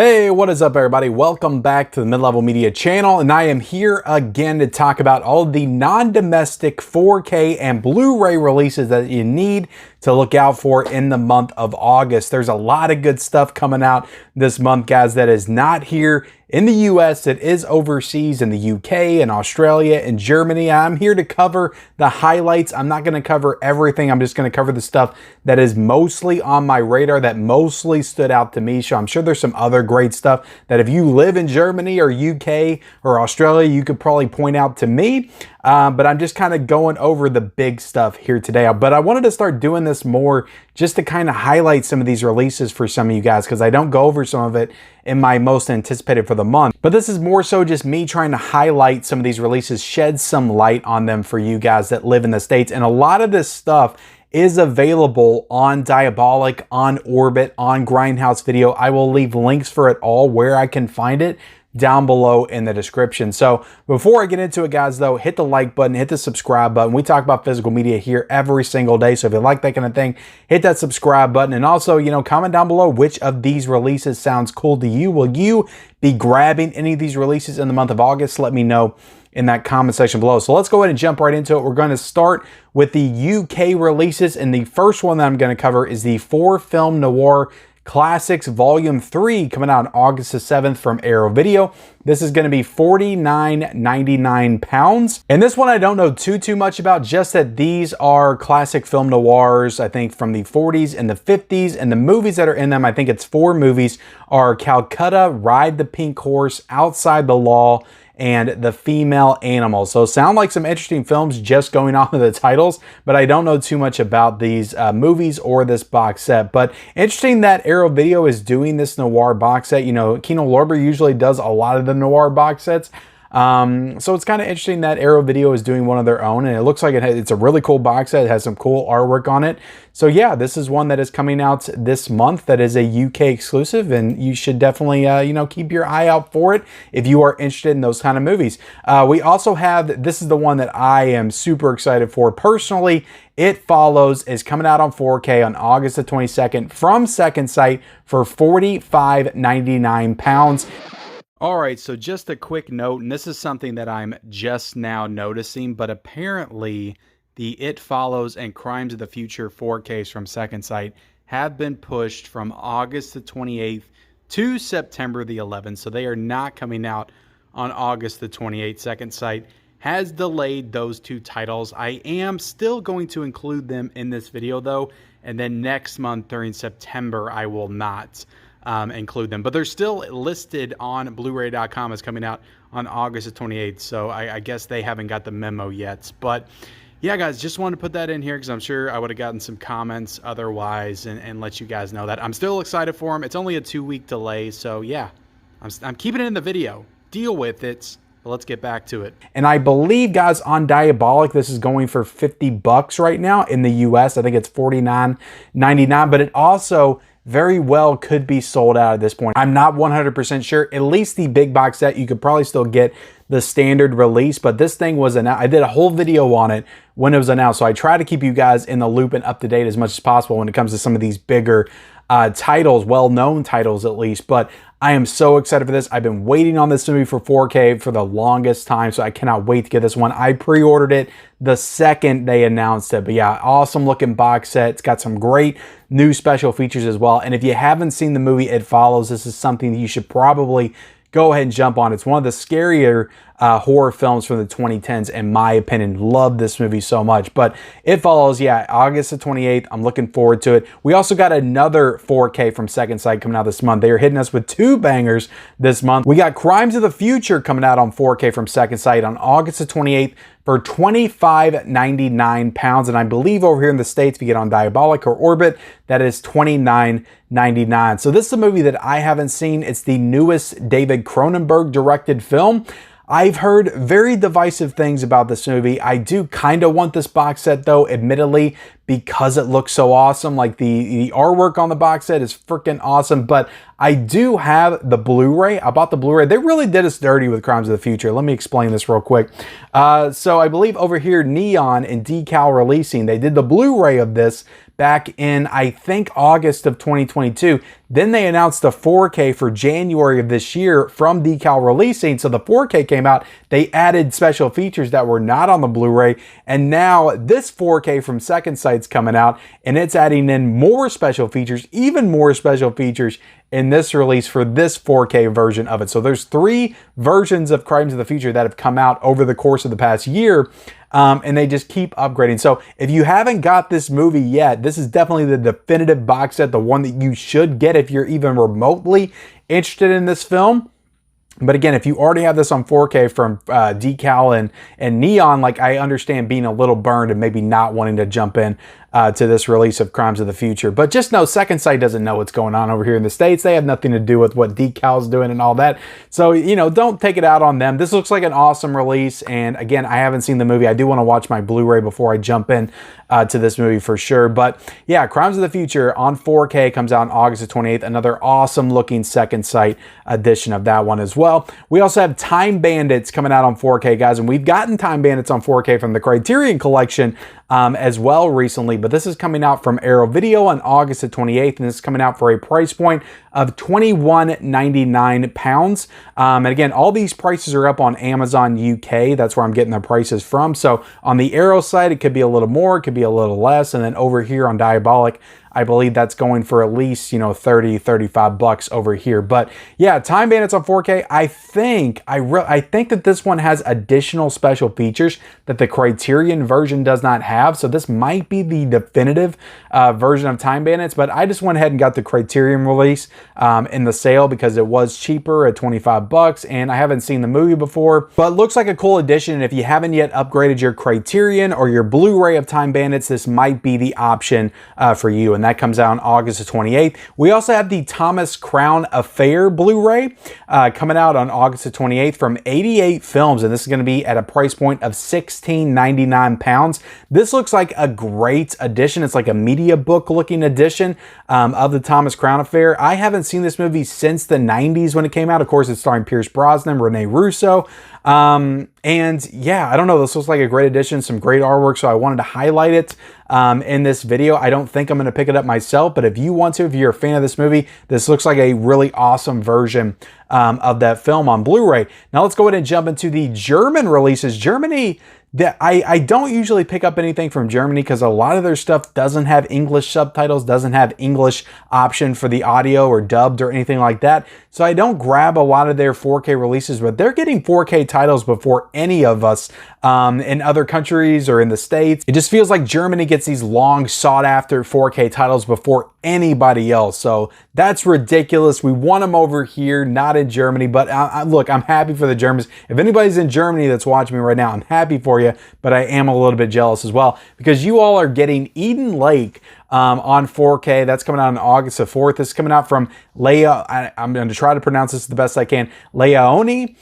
Hey, what is up everybody? Welcome back to the Mid-Level Media channel, and I am here again to talk about all the non-domestic 4K and Blu-ray releases that you need to look out for in the month of August. There's a lot of good stuff coming out this month, guys, that is not here in the US. It is overseas in the UK and Australia and Germany. I'm here to cover the highlights. I'm not going to cover everything. I'm just going to cover the stuff that is mostly on my radar, that mostly stood out to me. So I'm sure there's some other great stuff that if you live in Germany or UK or Australia, you could probably point out to me. But I'm just kind of going over the big stuff here today. But I wanted to start doing this more just to kind of highlight some of these releases for some of you guys, because I don't go over some of it in my most anticipated for the month. But this is more so just me trying to highlight some of these releases, shed some light on them for you guys that live in the States. And a lot of this stuff is available on Diabolic, on Orbit, on Grindhouse Video. I will leave links for it all where I can find it down below in the description. So before I get into it, guys, though, hit the like button, hit the subscribe button. We talk about physical media here every single day. So if you like that kind of thing, hit that subscribe button. And also, you know, comment down below which of these releases sounds cool to you. Will you be grabbing any of these releases in the month of August? Let me know in that comment section below. So let's go ahead and jump right into it. We're going to start with the UK releases. And the first one that I'm going to cover is the 4-film Noir Classics Volume 3 coming out on August the 7th from Arrow Video. This is going to be £49.99. And this one I don't know too much about, just that these are classic film noirs, I think from the 40s and the 50s. And the movies that are in them, I think it's 4 movies, are Calcutta, Ride the Pink Horse, Outside the Law, and The Female Animal. So sound like some interesting films just going off of the titles, but I don't know too much about these movies or this box set. But interesting that Arrow Video is doing this noir box set. You know, Kino Lorber usually does a lot of the noir box sets. So it's kind of interesting that Arrow Video is doing one of their own, and it looks like it's a really cool box set. It has some cool artwork on it. So yeah, this is one that is coming out this month that is a UK exclusive, and you should definitely, you know, keep your eye out for it if you are interested in those kind of movies. We also have, this is the one that I am super excited for personally. It Follows is coming out on 4K on August the 22nd from Second Sight for £45.99. All right, so just a quick note, and this is something that I'm just now noticing, but apparently the It Follows and Crimes of the Future 4Ks from Second Sight have been pushed from August the 28th to September the 11th, so they are not coming out on August the 28th. Second Sight has delayed those 2 titles. I am still going to include them in this video, though, and then next month during September, I will not include them, but they're still listed on blu-ray.com as coming out on August the 28th. So I guess they haven't got the memo yet. But yeah, guys, just wanted to put that in here because I'm sure I would have gotten some comments otherwise, and let you guys know that I'm still excited for them. It's only a 2-week delay. So yeah, I'm keeping it in the video. Deal with it. But let's get back to it. And I believe, guys, on Diabolic, this is going for $50 right now in the US. I think it's $49.99, but it also very well could be sold out at this point. I'm not 100% sure. At least the big box set, you could probably still get the standard release, but this thing was announced. I did a whole video on it when it was announced, so I try to keep you guys in the loop and up to date as much as possible when it comes to some of these bigger titles, well-known titles at least. But I am so excited for this. I've been waiting on this movie for 4K for the longest time, so I cannot wait to get this one. I pre-ordered it the second they announced it. But yeah, awesome looking box set. It's got some great new special features as well. And if you haven't seen the movie It Follows, this is something that you should probably go ahead and jump on. It's one of the scarier horror films from the 2010s, in my opinion. Love this movie so much. But It Follows, yeah, August the 28th. I'm looking forward to it. We also got another 4K from Second Sight coming out this month. They are hitting us with 2 bangers this month. We got Crimes of the Future coming out on 4K from Second Sight on August the 28th for £25.99. And I believe over here in the States, if you get on Diabolic or Orbit, that is $29.99. So this is a movie that I haven't seen. It's the newest David Cronenberg directed film. I've heard very divisive things about this movie. I do kind of want this box set, though, admittedly, because it looks so awesome. Like the artwork on the box set is freaking awesome. But I do have the Blu-ray. I bought the Blu-ray. They really did us dirty with Crimes of the Future. Let me explain this real quick. So I believe over here, Neon and Decal Releasing, they did the Blu-ray of this back in, I think, August of 2022. Then they announced the 4K for January of this year from Decal Releasing. So the 4K came out. They added special features that were not on the Blu-ray. And now this 4K from Second Sight's coming out, and it's adding in more special features, even more special features in this release for this 4K version of it. So there's 3 versions of Crimes of the Future that have come out over the course of the past year. And they just keep upgrading. So if you haven't got this movie yet, this is definitely the definitive box set, the one that you should get if you're even remotely interested in this film. But again, if you already have this on 4K from Decal and Neon, like, I understand being a little burned and maybe not wanting to jump in to this release of Crimes of the Future. But just know Second Sight doesn't know what's going on over here in the States. They have nothing to do with what Decal's doing and all that. So, you know, don't take it out on them. This looks like an awesome release. And again, I haven't seen the movie. I do want to watch my Blu-ray before I jump in to this movie for sure. But yeah, Crimes of the Future on 4K comes out on August the 28th. Another awesome looking Second Sight edition of that one as well. We also have Time Bandits coming out on 4K, guys. And we've gotten Time Bandits on 4K from the Criterion Collection as well recently, but this is coming out from Arrow Video on August the 28th, and this is coming out for a price point of £21.99. And again, all these prices are up on Amazon UK. That's where I'm getting the prices from. So on the Arrow side, it could be a little more, it could be a little less, and then over here on Diabolic, I believe that's going for at least, you know, 30, 35 bucks over here. But yeah, Time Bandits on 4K. I think that this one has additional special features that the Criterion version does not have. So this might be the definitive version of Time Bandits, but I just went ahead and got the Criterion release in the sale because it was cheaper at 25 bucks, and I haven't seen the movie before, but looks like a cool addition. And if you haven't yet upgraded your Criterion or your Blu-ray of Time Bandits, this might be the option for you. And that comes out on August the 28th. We also have the Thomas Crown Affair Blu-ray coming out on August the 28th from 88 Films, and this is going to be at a price point of £16.99. This looks like a great edition. It's like a media book looking edition of the Thomas Crown Affair. I haven't seen this movie since the 90s when it came out. Of course, it's starring Pierce Brosnan, Rene Russo. And yeah, I don't know, this looks like a great edition, some great artwork, so I wanted to highlight it in this video. I don't think I'm going to pick it up myself, but if you want to, if you're a fan of this movie, this looks like a really awesome version of that film on Blu-ray. Now let's go ahead and jump into the German releases. Germany, I don't usually pick up anything from Germany because a lot of their stuff doesn't have English subtitles, doesn't have English option for the audio or dubbed or anything like that. So I don't grab a lot of their 4K releases, but they're getting 4K titles before any of us in other countries or in the States. It just feels like Germany gets these long sought after 4K titles before anybody else. So that's ridiculous. We want them over here, not in Germany. But look, I'm happy for the Germans. If anybody's in Germany that's watching me right now, I'm happy for you, but I am a little bit jealous as well because you all are getting Eden Lake on 4K. That's coming out on August the 4th. This is coming out from I'm going to try to pronounce this the best I can. Leonine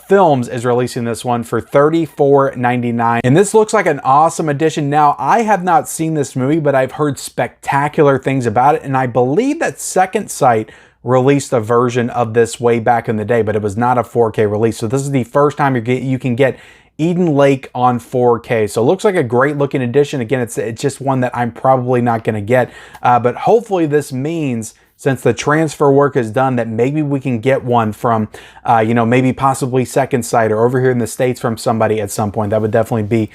Films is releasing this one for $34.99. And this looks like an awesome addition. Now, I have not seen this movie, but I've heard spectacular things about it. And I believe that Second Sight released a version of this way back in the day, but it was not a 4K release. So this is the first time you can get Eden Lake on 4K. So it looks like a great looking edition. Again, it's just one that I'm probably not going to get, but hopefully this means, since the transfer work is done, that maybe we can get one from, you know, maybe possibly Second Sight or over here in the States from somebody at some point. That would definitely be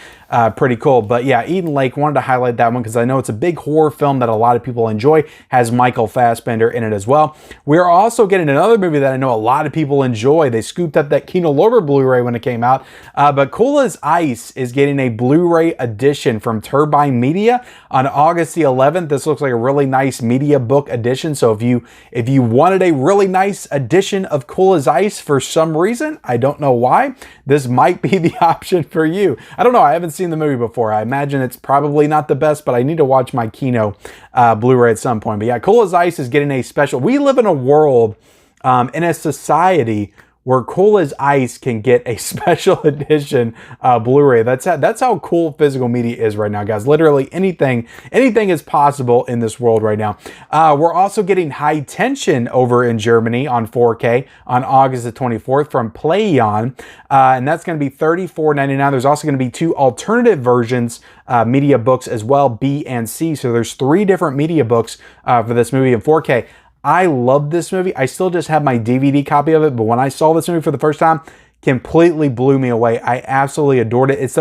pretty cool. But yeah, Eden Lake, wanted to highlight that one because I know it's a big horror film that a lot of people enjoy. Has Michael Fassbender in it as well. We're also getting another movie that I know a lot of people enjoy. They scooped up that Kino Lorber Blu-ray when it came out. But Cool as Ice is getting a Blu-ray edition from Turbine Media on August the 11th. This looks like a really nice media book edition. So if you wanted a really nice edition of Cool as Ice for some reason, I don't know why, this might be the option for you. I don't know. I haven't seen the movie before. I imagine it's probably not the best, but I need to watch my Kino Blu-ray at some point. But yeah, Cool as Ice is getting a special. We live in a world, in a society where Cool as Ice can get a special edition Blu-ray. That's how cool physical media is right now, guys. Literally anything is possible in this world right now. We're also getting High Tension over in Germany on 4K on August the 24th from PlayOn, and that's going to be $34.99. There's also going to be 2 alternative versions, media books as well, B and C. So there's 3 different media books for this movie in 4K. I love this movie. I still just have my DVD copy of it, but when I saw this movie for the first time, completely blew me away. I absolutely adored it. It's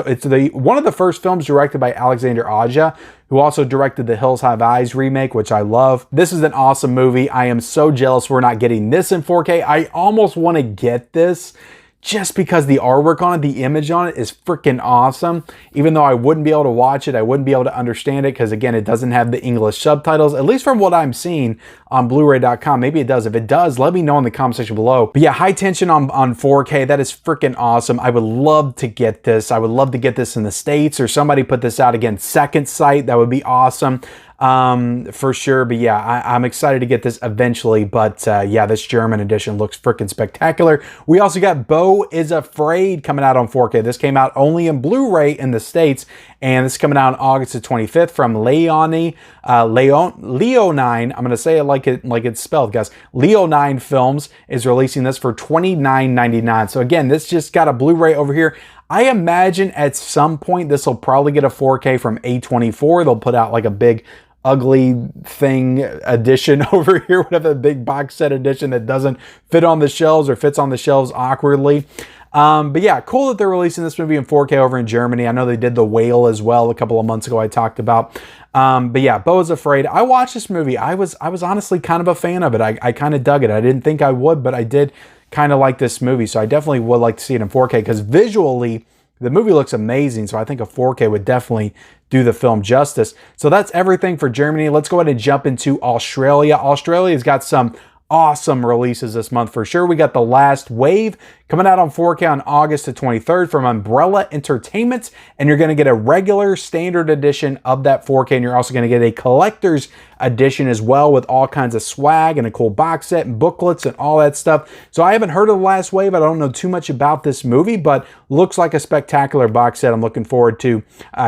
one of the first films directed by Alexander Aja, who also directed the Hills Have Eyes remake, which I love. This is an awesome movie. I am so jealous we're not getting this in 4K. I almost want to get this just because the artwork on it, the image on it is freaking awesome. Even though I wouldn't be able to watch it, I wouldn't be able to understand it because, again, it doesn't have the English subtitles, at least from what I'm seeing on Blu-ray.com. Maybe it does. If it does, let me know in the comment section below. But yeah, High Tension on 4K, that is freaking awesome. I would love to get this. I would love to get this in the States, or somebody put this out again, Second Sight. That would be awesome. For sure. But yeah, I'm excited to get this eventually. But yeah, this German edition looks freaking spectacular. We also got Beau is Afraid coming out on 4K. This came out only in Blu-ray in the States, and this is coming out on August the 25th from Leonine. I'm going to say it like it's spelled, guys. Leonine Films is releasing this for $29.99. So again, this just got a Blu-ray over here. I imagine at some point this will probably get a 4K from A24. They'll put out like a big ugly thing edition over here, whatever, the big box set edition that doesn't fit on the shelves or fits on the shelves awkwardly. But yeah, cool that they're releasing this movie in 4K over in Germany. I know they did The Whale as well a couple of months ago I talked about. But yeah, Beau is Afraid. I watched this movie. I was honestly kind of a fan of it. I kind of dug it. I didn't think I would, but I did kind of like this movie. So I definitely would like to see it in 4K because visually the movie looks amazing. So I think a 4K would definitely do the film justice. So that's everything for Germany. Let's go ahead and jump into Australia. Australia's got some awesome releases this month for sure. We got The Last Wave coming out on 4K on August the 23rd from Umbrella Entertainment, and you're going to get a regular standard edition of that 4K, and you're also going to get a collector's edition as well with all kinds of swag and a cool box set and booklets and all that stuff. So I haven't heard of The Last Wave. I don't know too much about this movie, but looks like a spectacular box set. I'm looking forward to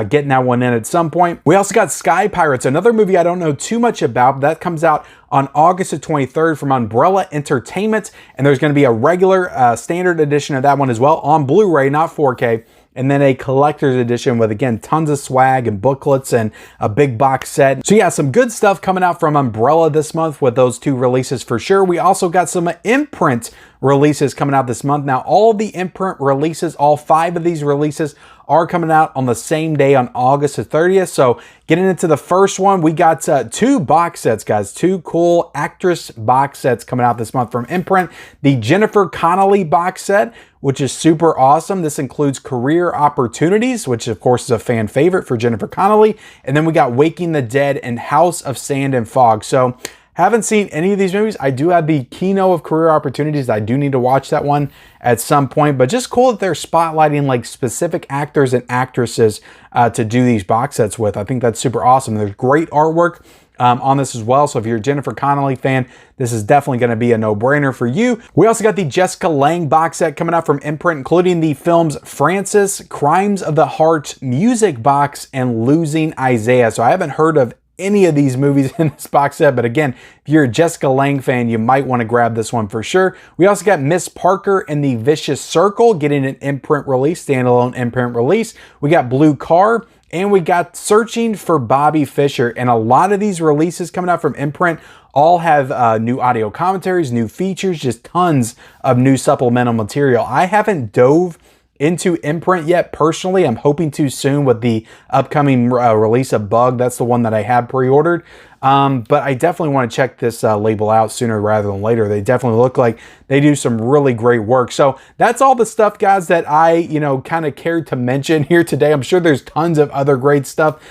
getting that one in at some point. We also got Sky Pirates, another movie I don't know too much about. That comes out on August the 23rd from Umbrella Entertainment, and there's going to be a regular standard edition of that one as well on Blu-ray, not 4K, and then a collector's edition with, again, tons of swag and booklets and a big box set. So yeah, some good stuff coming out from Umbrella this month with those 2 releases for sure. We also got some Imprint releases coming out this month. Now, all the Imprint releases, all 5 of these releases are coming out on the same day on August the 30th. So getting into the first one, we got 2 box sets, guys. 2 cool actress box sets coming out this month from Imprint. The Jennifer Connelly box set, which is super awesome. This includes Career Opportunities, which of course is a fan favorite for Jennifer Connelly. And then we got Waking the Dead and House of Sand and Fog. So haven't seen any of these movies. I do have the Kino of Career Opportunities. I do need to watch that one at some point, but just cool that they're spotlighting like specific actors and actresses to do these box sets with. I think that's super awesome. There's great artwork on this as well. So if you're a Jennifer Connelly fan, this is definitely going to be a no-brainer for you. We also got the Jessica Lange box set coming out from Imprint, including the films Frances, Crimes of the Heart music box, and Losing Isaiah. So I haven't heard of any of these movies in this box set, but again, if you're a Jessica Lange fan, you might want to grab this one for sure. We also got Miss Parker and the Vicious Circle getting an Imprint release, standalone Imprint release. We got Blue Car, and we got Searching for Bobby Fischer. And a lot of these releases coming out from Imprint all have new audio commentaries, new features, just tons of new supplemental material. I haven't dove into Imprint yet personally. I'm hoping to soon with the upcoming release of Bug. That's the one that I have pre-ordered. But I definitely want to check this label out sooner rather than later. They definitely look like they do some really great work. So that's all the stuff, guys, that I, kind of cared to mention here today. I'm sure there's tons of other great stuff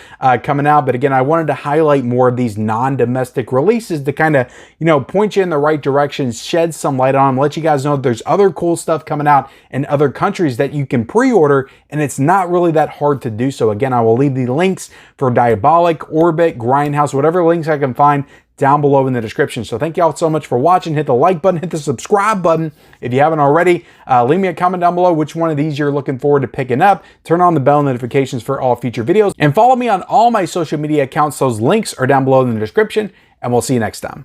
coming out. But again, I wanted to highlight more of these non-domestic releases to kind of, point you in the right direction, shed some light on them, let you guys know that there's other cool stuff coming out in other countries that you can pre-order, and it's not really that hard to do so. Again, I will leave the links for Diabolic, Orbit, Grindhouse, whatever links I can find down below in the description. So thank y'all so much for watching. Hit the like button, hit the subscribe button if you haven't already. Leave me a comment down below which one of these you're looking forward to picking up. Turn on the bell notifications for all future videos. And follow me on all my social media accounts. Those links are down below in the description. And we'll see you next time.